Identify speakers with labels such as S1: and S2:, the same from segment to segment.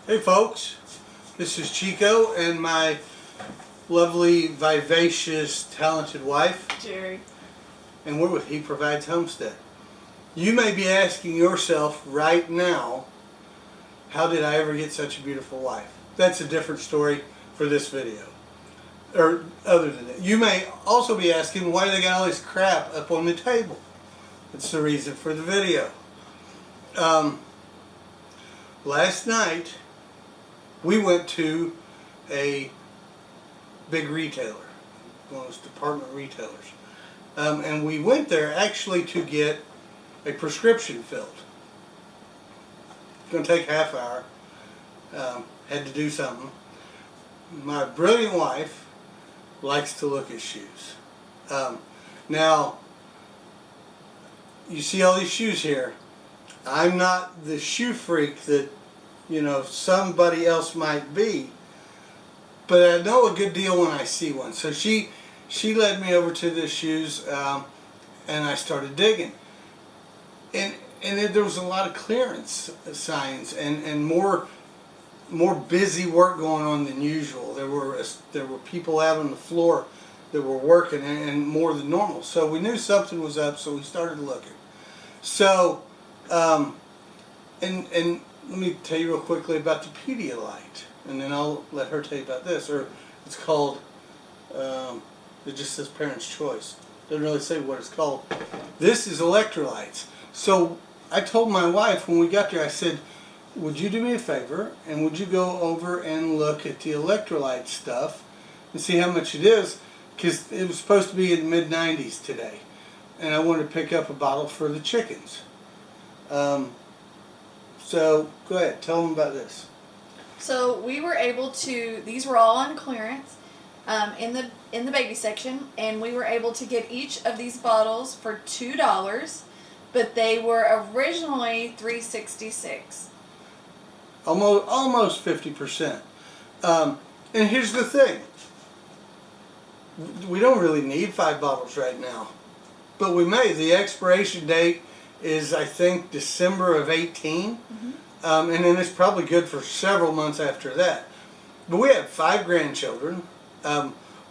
S1: Hey folks, this is Chico and my lovely, vivacious, talented wife,
S2: Jerry.
S1: and we're with He Provides Homestead. You may be asking yourself right now, how did I ever get such a beautiful wife? That's a different story for this video. Or other than that. You may also be asking, why do they got all this crap up on the table? That's the reason for the video. Last night, we went to a big retailer, one of those department retailers. And we went there actually to get a prescription filled. It's going to take half hour. Had to do something. My brilliant wife likes to look at shoes. Now, you see all these shoes here. I'm not the shoe freak that, you know, somebody else might be, but I know a good deal when I see one. So she led me over to the shoes, and I started digging. And there was a lot of clearance signs and more busy work going on than usual. There were people out on the floor that were working and more than normal. So we knew something was up, so we started looking. So, and let me tell you real quickly about the Pedialyte, and then I'll let her tell you about this. Or it's called, it just says Parent's Choice. Doesn't really say what it's called. This is electrolytes. So I told my wife when we got there, I said, would you do me a favor and would you go over and look at the electrolyte stuff and see how much it is? Because it was supposed to be in the mid-90s today. And I wanted to pick up a bottle for the chickens. So go ahead, tell them about this.
S2: So we were able to. These were all on clearance in the baby section, and we were able to get each of these bottles for $2, but they were originally $3.66.
S1: Almost 50%. And here's the thing: we don't really need 5 bottles right now. But we may. The expiration date is, I think, December of 18. Mm-hmm. And then it's probably good for several months after that. But we have 5 grandchildren.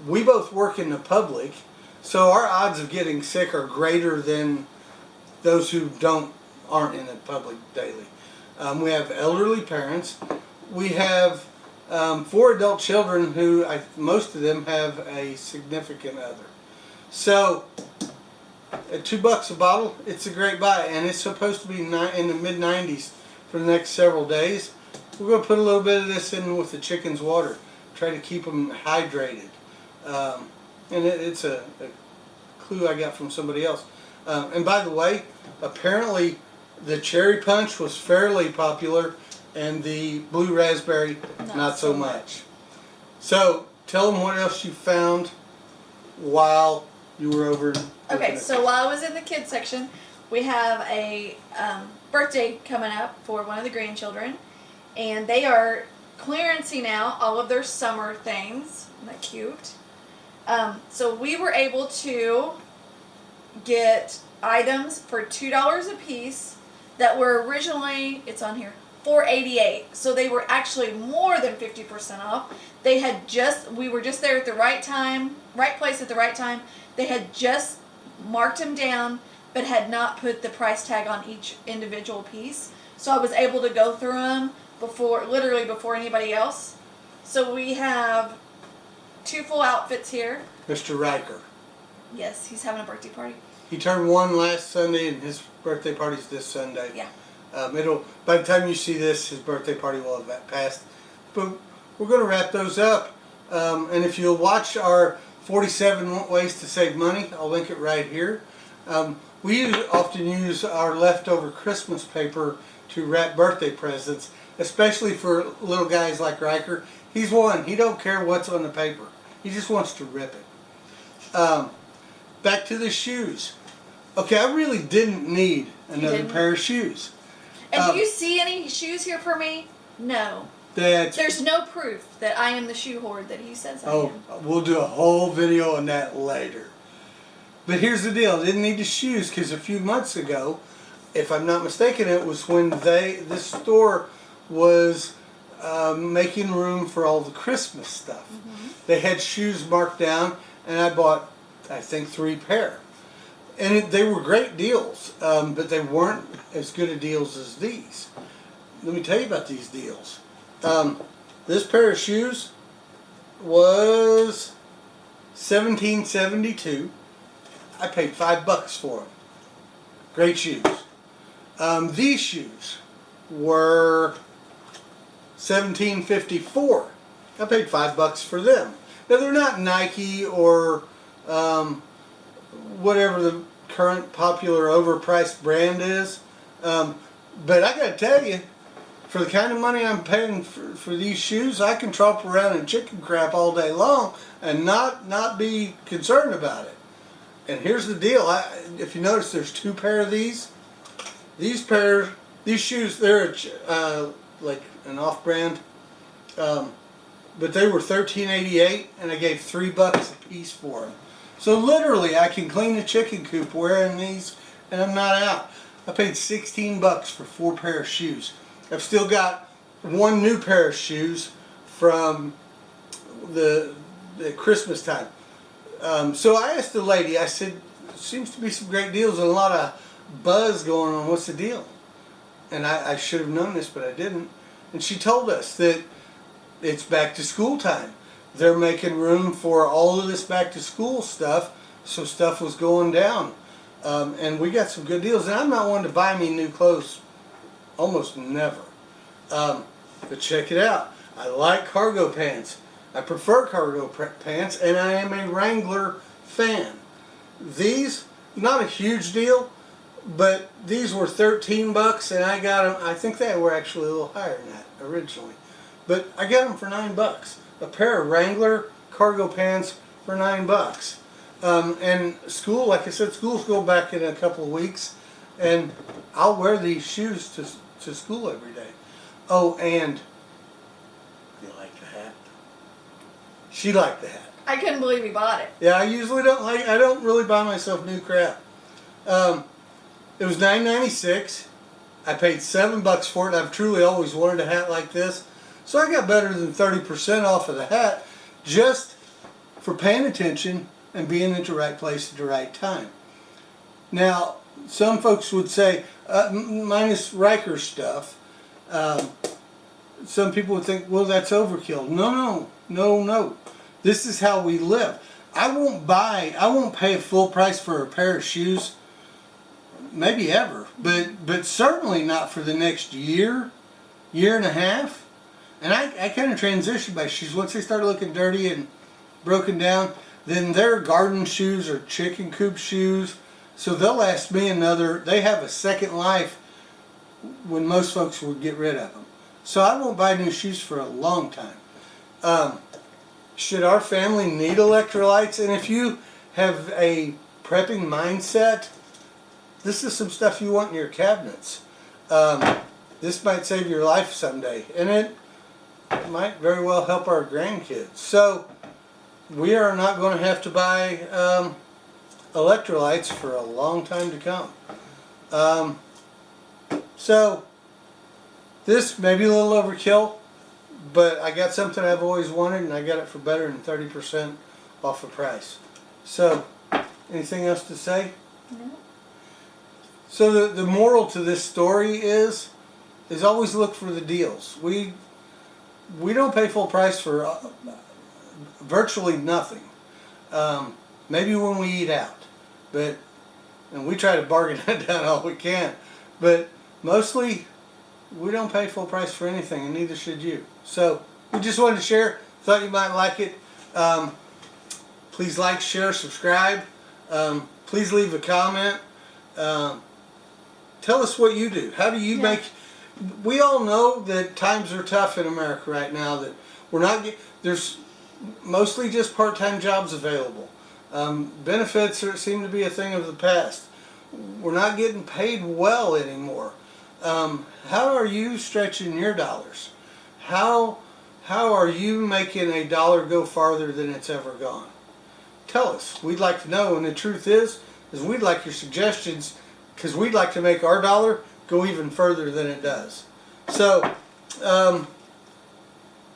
S1: We both work in the public, so our odds of getting sick are greater than those who aren't in the public daily. We have elderly parents. We have 4 adult children who most of them have a significant other. So at $2 a bottle, it's a great buy, and it's supposed to be in the mid-90s for the next several days. We're going to put a little bit of this in with the chickens' water, try to keep them hydrated. And it's a clue I got from somebody else. And by the way, apparently the cherry punch was fairly popular, and the blue raspberry not so much. So tell them what else you found while you were over.
S2: Okay, so while I was in the kids section, we have a birthday coming up for one of the grandchildren, and they are clearancing out all of their summer things. Isn't that cute? So we were able to get items for $2 a piece that were originally, it's on here, $4.88. So they were actually more than 50% off. We were just there at the right time, right place at the right time. They had just marked them down, but had not put the price tag on each individual piece. So I was able to go through them literally before anybody else. So we have 2 full outfits here.
S1: Mr. Riker.
S2: Yes, he's having a birthday party.
S1: He turned 1 last Sunday, and his birthday party's this Sunday.
S2: Yeah.
S1: By the time you see this, his birthday party will have passed. But we're going to wrap those up. And if you'll watch our 47 ways to save money, I'll link it right here. We often use our leftover Christmas paper to wrap birthday presents, especially for little guys like Riker. He's one. He don't care what's on the paper. He just wants to rip it. Back to the shoes. Okay, I really didn't need another pair of shoes.
S2: And do you see any shoes here for me? No. There's no proof that I am the shoe hoard that he says I am.
S1: We'll do a whole video on that later. But here's the deal. I didn't need the shoes because a few months ago, if I'm not mistaken, it was when this store was making room for all the Christmas stuff. They had shoes marked down, and I bought, I think, 3 pair. And they were great deals, but they weren't as good a deals as these. Let me tell you about these deals. This pair of shoes was $17.72. I paid $5 for them. Great shoes. These shoes were $17.54. I paid $5 for them. Now they're not Nike or whatever the current popular overpriced brand is, but I gotta tell you, for the kind of money I'm paying for these shoes, I can tromp around in chicken crap all day long and not be concerned about it. And here's the deal. If you notice, there's 2 pair of these. These shoes, they're like an off-brand, but they were $13.88, and I gave $3 a piece for them. So literally, I can clean the chicken coop wearing these, and I'm not out. I paid $16 for 4 pair of shoes. I've still got 1 new pair of shoes from the Christmas time. So I asked the lady, I said, seems to be some great deals and a lot of buzz going on. What's the deal? And I should have known this, but I didn't. And she told us that it's back to school time. They're making room for all of this back to school stuff, so stuff was going down. And we got some good deals. And I'm not one to buy me new clothes, almost never. But check it out. I like cargo pants. I prefer cargo pants, and I am a Wrangler fan. These, not a huge deal, but these were $13, and I got them. I think they were actually a little higher than that originally, but I got them for $9. A pair of Wrangler cargo pants for $9. And school, like I said, school's going back in a couple of weeks, and I'll wear these shoes to school every day. Oh, and you like the hat? She liked the hat.
S2: I couldn't believe he bought it.
S1: Yeah, I usually I don't really buy myself new crap. It was $9.96. I paid $7 for it. I've truly always wanted a hat like this. So I got better than 30% off of the hat just for paying attention and being at the right place at the right time. Now, some folks would say, minus Riker stuff, some people would think, well, that's overkill. No. This is how we live. I won't pay a full price for a pair of shoes, maybe ever, but certainly not for the next year and a half. And I kind of transitioned my shoes. Once they started looking dirty and broken down, then their garden shoes or chicken coop shoes, so they'll last me they have a second life when most folks would get rid of them. So I won't buy new shoes for a long time. Should our family need electrolytes? And if you have a prepping mindset, this is some stuff you want in your cabinets. This might save your life someday, and it might very well help our grandkids. So we are not going to have to buy electrolytes for a long time to come. So this may be a little overkill, but I got something I've always wanted, and I got it for better than 30% off the price. So, anything else to say?
S2: No.
S1: So the moral to this story is always look for the deals. We don't pay full price for virtually nothing. Maybe when we eat out, and we try to bargain that down all we can, but mostly we don't pay full price for anything, and neither should you. So we just wanted to share. Thought you might like it. Please like, share, subscribe. Please leave a comment. Tell us what you do. How do you make... We all know that times are tough in America right now. That there's mostly just part-time jobs available. Benefits seem to be a thing of the past. We're not getting paid well anymore. How are you stretching your dollars? How are you making a dollar go farther than it's ever gone? Tell us. We'd like to know. And the truth is we'd like your suggestions, because we'd like to make our dollar go even further than it does. So,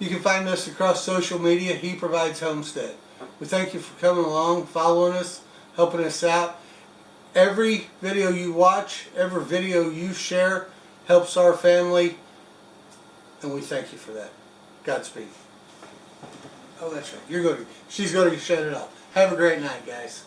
S1: You can find us across social media. He Provides Homestead. We thank you for coming along, following us, helping us out. Every video you watch, every video you share helps our family, and we thank you for that. Godspeed. Oh, that's right. She's going to shut it off. Have a great night, guys.